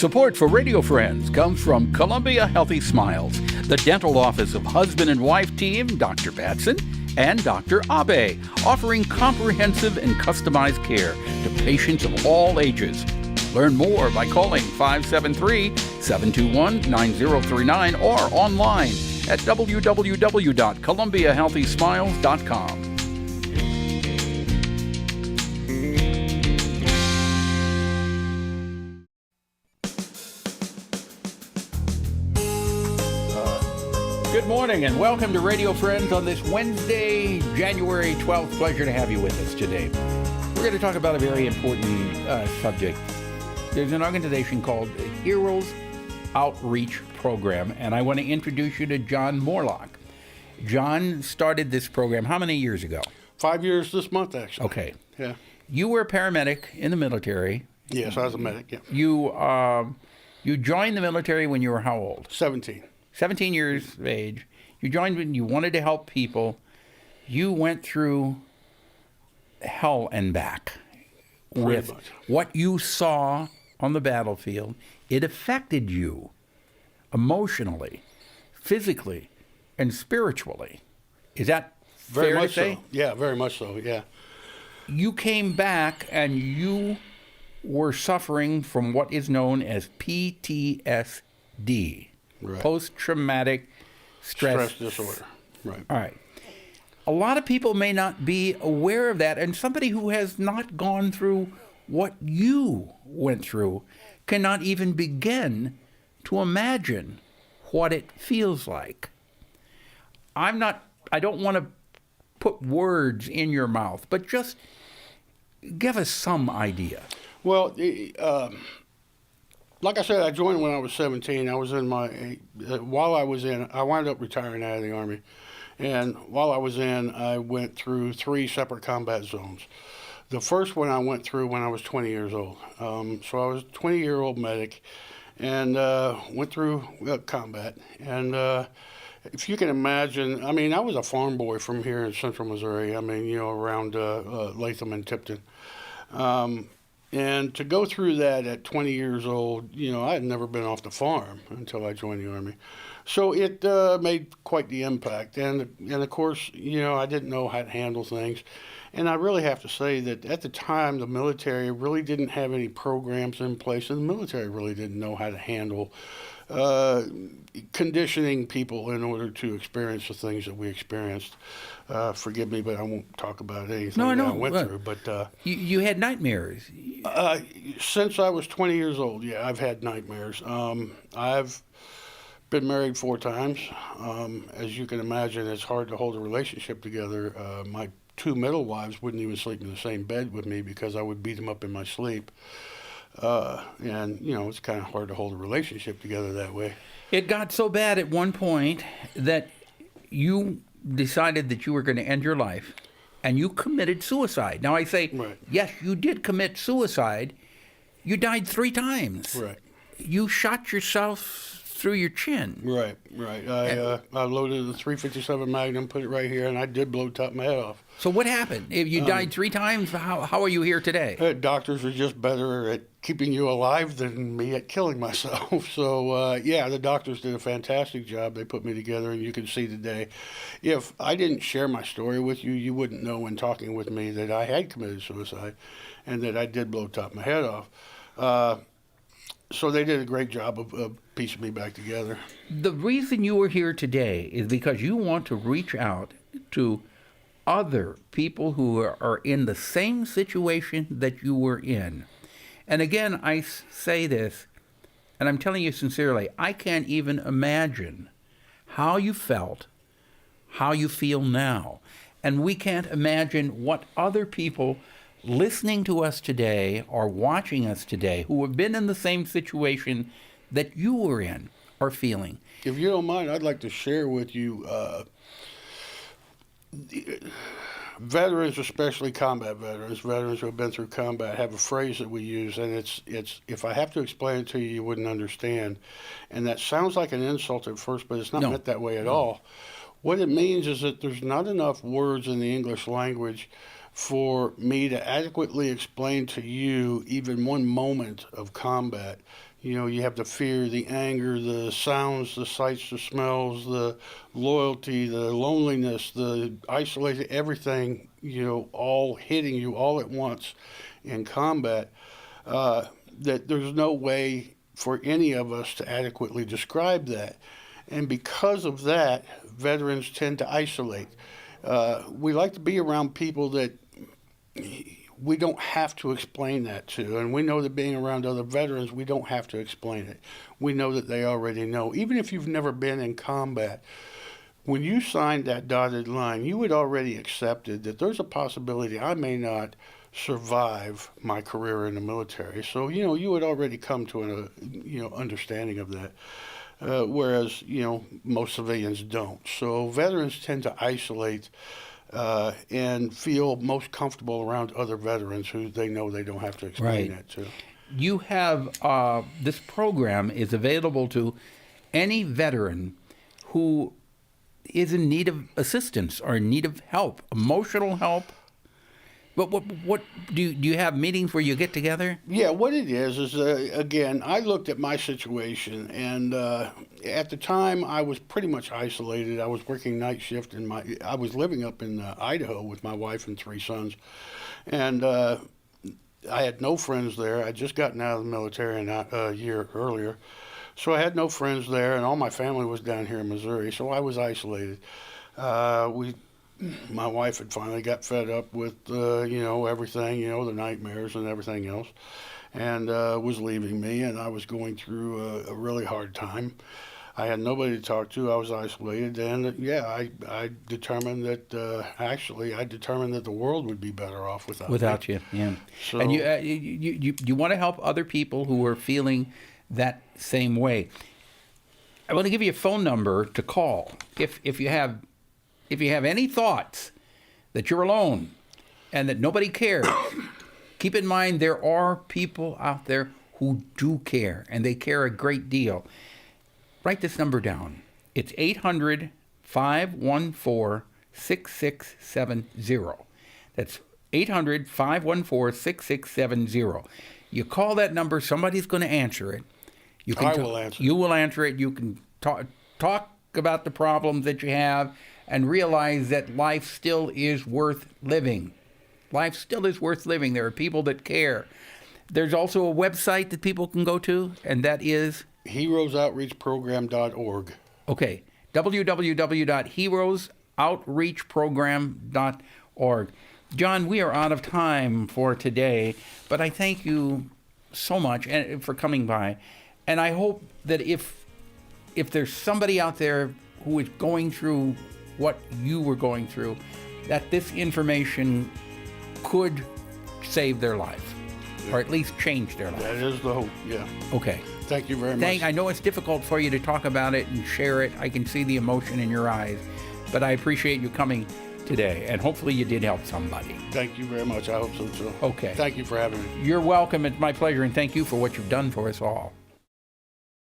Support for Radio Friends comes from Columbia Healthy Smiles, the dental office of husband and wife team Dr. Batson and Dr. Abe, offering comprehensive and customized care to patients of all ages. Learn more by calling 573-721-9039 or online at www.columbiahealthysmiles.com. Good morning and welcome to Radio Friends on this Wednesday, January 12th. Pleasure to have you with us today. We're going to talk about a very important subject. There's an organization called the Heroes Outreach Program, and I want to introduce you to John Morlock. John started this program how many years ago? 5 years this month, actually. Okay. Yeah. You were a paramedic in the military. Yes, I was a medic, yeah. You joined the military when you were how old? 17. 17 years of age. You joined when you wanted to help people. You went through hell and back with what you saw on the battlefield. It affected you emotionally, physically, and spiritually. Is that fair to say? So. Yeah, very much so, yeah. You came back and you were suffering from what is known as PTSD. Right. Post-traumatic stress disorder. Right. All right. A lot of people may not be aware of that, and somebody who has not gone through what you went through cannot even begin to imagine what it feels like. I don't want to put words in your mouth, but just give us some idea. Well, like I said, I joined when I was 17. I was in I wound up retiring out of the Army. And while I was in, I went through 3 separate combat zones. The first one I went through when I was 20 years old. So I was a 20-year-old medic and went through combat. And if you can imagine, I mean, I was a farm boy from here in central Missouri. I mean, around Latham and Tipton. And to go through that at 20 years old, I had never been off the farm until I joined the Army. So it made quite the impact. And of course, I didn't know how to handle things. And I really have to say that at the time, the military really didn't have any programs in place, and the military really didn't know how to handle conditioning people in order to experience the things that we experienced. Forgive me, but I won't talk about anything that I went through. But you had nightmares. Since I was 20 years old, yeah, I've had nightmares. I've been married 4 times. As you can imagine, it's hard to hold a relationship together. My 2 middle wives wouldn't even sleep in the same bed with me because I would beat them up in my sleep. And it's kind of hard to hold a relationship together that way. It got so bad at one point that you decided that you were going to end your life, and you committed suicide. Now I say, right. Yes, you did commit suicide. You died 3 times. Right. You shot yourself through your chin. Right. I loaded the .357 Magnum, put it right here, and I did blow the top of my head off. So what happened? If you died 3 times, how are you here today? Doctors are just better at keeping you alive than me at killing myself. So, the doctors did a fantastic job. They put me together, and you can see today. If I didn't share my story with you, you wouldn't know in talking with me that I had committed suicide and that I did blow the top of my head off. So they did a great job of piecing me back together. The reason you are here today is because you want to reach out to other people who are in the same situation that you were in. And again, I say this, and I'm telling you sincerely, I can't even imagine how you felt, how you feel now. And we can't imagine what other people listening to us today or watching us today who have been in the same situation that you were in are feeling. If you don't mind, I'd like to share with you veterans, especially combat veterans who have been through combat, have a phrase that we use, and it's if I have to explain it to you, you wouldn't understand. And that sounds like an insult at first, but it's not meant that way at all. What it means is that there's not enough words in the English language for me to adequately explain to you even one moment of combat You know, you have the fear, the anger, the sounds, the sights, the smells, the loyalty, the loneliness, the isolation, everything, you know, all hitting you all at once in combat, that there's no way for any of us to adequately describe that. And because of that, veterans tend to isolate. We like to be around people that we don't have to explain that to. And we know that being around other veterans, we don't have to explain it. We know that they already know. Even if you've never been in combat, when you signed that dotted line, you had already accepted that there's a possibility I may not survive my career in the military. So, you know, you had already come to an understanding of that. Whereas, you know, most civilians don't. So veterans tend to isolate and feel most comfortable around other veterans who they know they don't have to explain that to. You have, this program is available to any veteran who is in need of assistance or in need of help, emotional help. But what do you have meetings where you get together? Yeah, what it is again, I looked at my situation, and at the time I was pretty much isolated. I was working night shift, and I was living up in Idaho with my wife and 3 sons, and I had no friends there. I'd just gotten out of the military a year earlier, so I had no friends there, and all my family was down here in Missouri, so I was isolated. My wife had finally got fed up with, everything, the nightmares and everything else, and was leaving me, and I was going through a really hard time. I had nobody to talk to. I was isolated, and I determined that the world would be better off without me. You. Yeah. So, and you want to help other people who are feeling that same way. I want to give you a phone number to call if you have any thoughts that you're alone and that nobody cares. Keep in mind there are people out there who do care, and they care a great deal. Write this number down. It's 800-514-6670. That's 800-514-6670. You call that number, somebody's going to answer it. I will answer it. You will answer it. You can talk about the problems that you have and realize that life still is worth living. Life still is worth living. There are people that care. There's also a website that people can go to, and that is? heroesoutreachprogram.org. Okay, www.heroesoutreachprogram.org. John, we are out of time for today, but I thank you so much for coming by. And I hope that if there's somebody out there who is going through what you were going through, that this information could save their life, or at least change their life. That is the hope, yeah. Okay. Thank you very much. I know it's difficult for you to talk about it and share it. I can see the emotion in your eyes, but I appreciate you coming today, and hopefully you did help somebody. Thank you very much. I hope so, too. Okay. Thank you for having me. You're welcome. It's my pleasure, and thank you for what you've done for us all.